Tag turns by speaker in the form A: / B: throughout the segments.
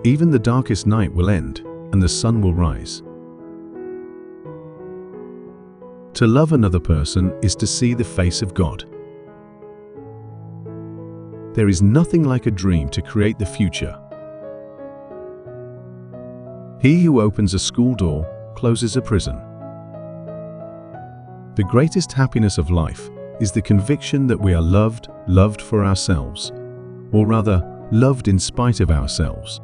A: Even the darkest night will end, and the sun will rise. To love another person is to see the face of God. There is nothing like a dream to create the future. He who opens a school door closes a prison. The greatest happiness of life is the conviction that we are loved for ourselves, or rather, loved in spite of ourselves.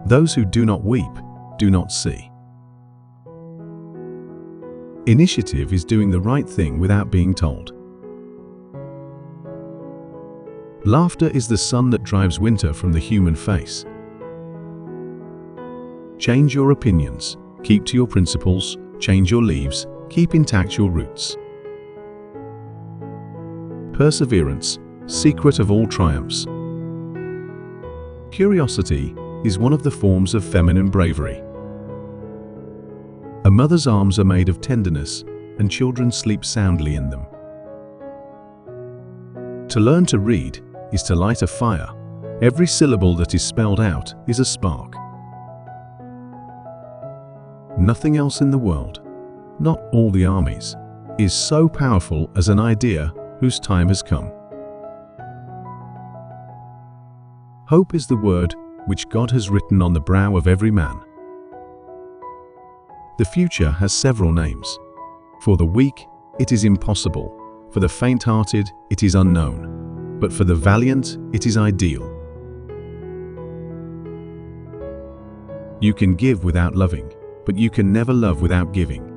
A: Those who do not weep do not see. Initiative is doing the right thing without being told. Laughter is the sun that drives winter from the human face. Change your opinions, keep to your principles, change your leaves, keep intact your roots. Perseverance, secret of all triumphs. Curiosity is one of the forms of feminine bravery. A mother's arms are made of tenderness, and children sleep soundly in them. To learn to read is to light a fire. Every syllable that is spelled out is a spark. Nothing else in the world, not all the armies, is so powerful as an idea whose time has come. Hope is the word which God has written on the brow of every man. The future has several names. For the weak, it is impossible. For the faint-hearted, it is unknown. But for the valiant, it is ideal. You can give without loving, but you can never love without giving.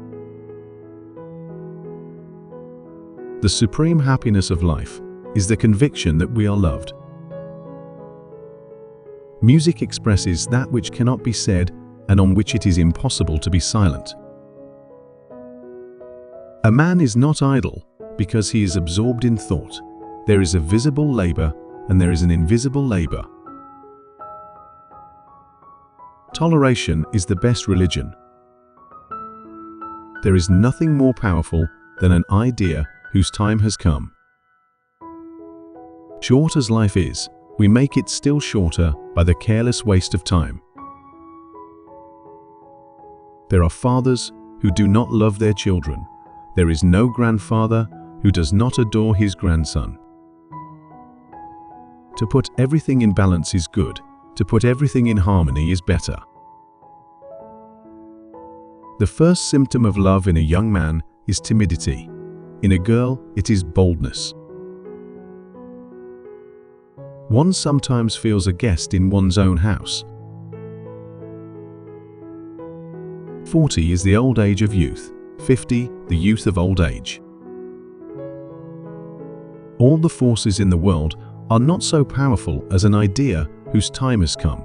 A: The supreme happiness of life is the conviction that we are loved. Music expresses that which cannot be said and on which it is impossible to be silent. A man is not idle because he is absorbed in thought. There is a visible labor and there is an invisible labor. Toleration is the best religion. There is nothing more powerful than an idea whose time has come. Short as life is, we make it still shorter by the careless waste of time. There are fathers who do not love their children. There is no grandfather who does not adore his grandson. To put everything in balance is good. To put everything in harmony is better. The first symptom of love in a young man is timidity. In a girl, it is boldness. One sometimes feels a guest in one's own house. 40 is the old age of youth, 50 the youth of old age. All the forces in the world are not so powerful as an idea whose time has come.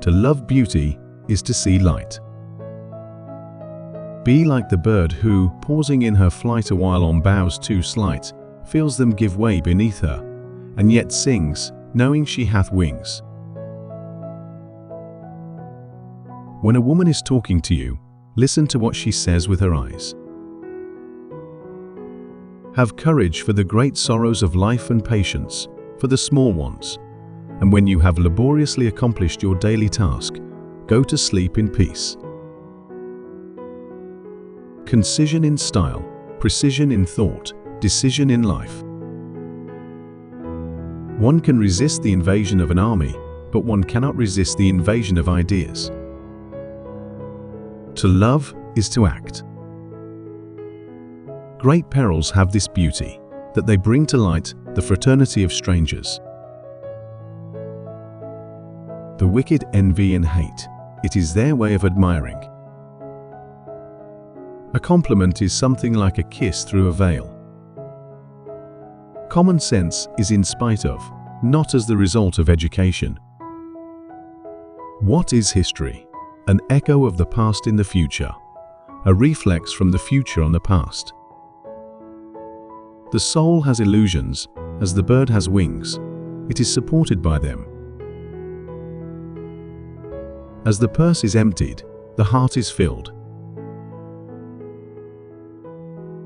A: To love beauty is to see light. Be like the bird who, pausing in her flight a while on boughs too slight, feels them give way beneath her, and yet sings, knowing she hath wings. When a woman is talking to you, listen to what she says with her eyes. Have courage for the great sorrows of life and patience for the small ones, and when you have laboriously accomplished your daily task, go to sleep in peace. Concision in style, precision in thought, decision in life. One can resist the invasion of an army, but one cannot resist the invasion of ideas. To love is to act. Great perils have this beauty, that they bring to light the fraternity of strangers. The wicked envy and hate. It is their way of admiring. A compliment is something like a kiss through a veil. Common sense is in spite of, not as the result of education. What is history? An echo of the past in the future, a reflex from the future on the past. The soul has illusions, as the bird has wings. It is supported by them. As the purse is emptied, the heart is filled.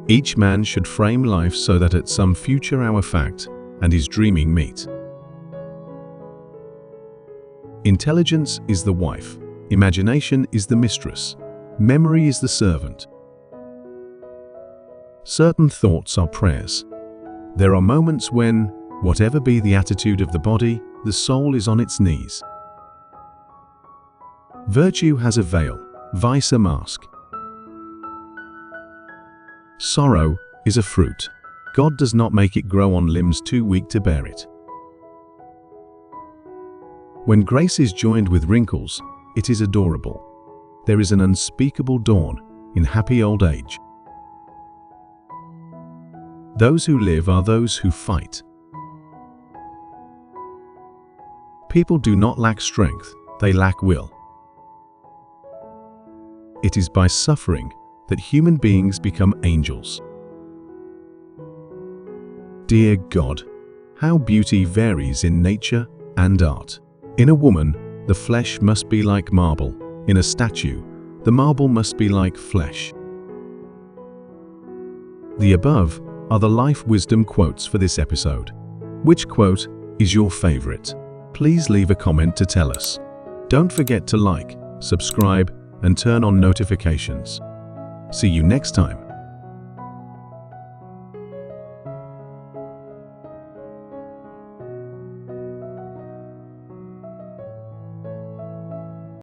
A: Each man should frame life so that at some future hour fact and his dreaming meet. Intelligence is the wife. Imagination is the mistress. Memory is the servant. Certain thoughts are prayers. There are moments when, whatever be the attitude of the body, the soul is on its knees. Virtue has a veil, vice a mask. Sorrow is a fruit. God does not make it grow on limbs too weak to bear it. When grace is joined with wrinkles, it is adorable. There is an unspeakable dawn in happy old age. Those who live are those who fight. People do not lack strength, they lack will. It is by suffering that human beings become angels. Dear God, how beauty varies in nature and art. In a woman, the flesh must be like marble. In a statue, the marble must be like flesh. The above are the life wisdom quotes for this episode. Which quote is your favorite? Please leave a comment to tell us. Don't forget to like, subscribe, and turn on notifications. See you next time.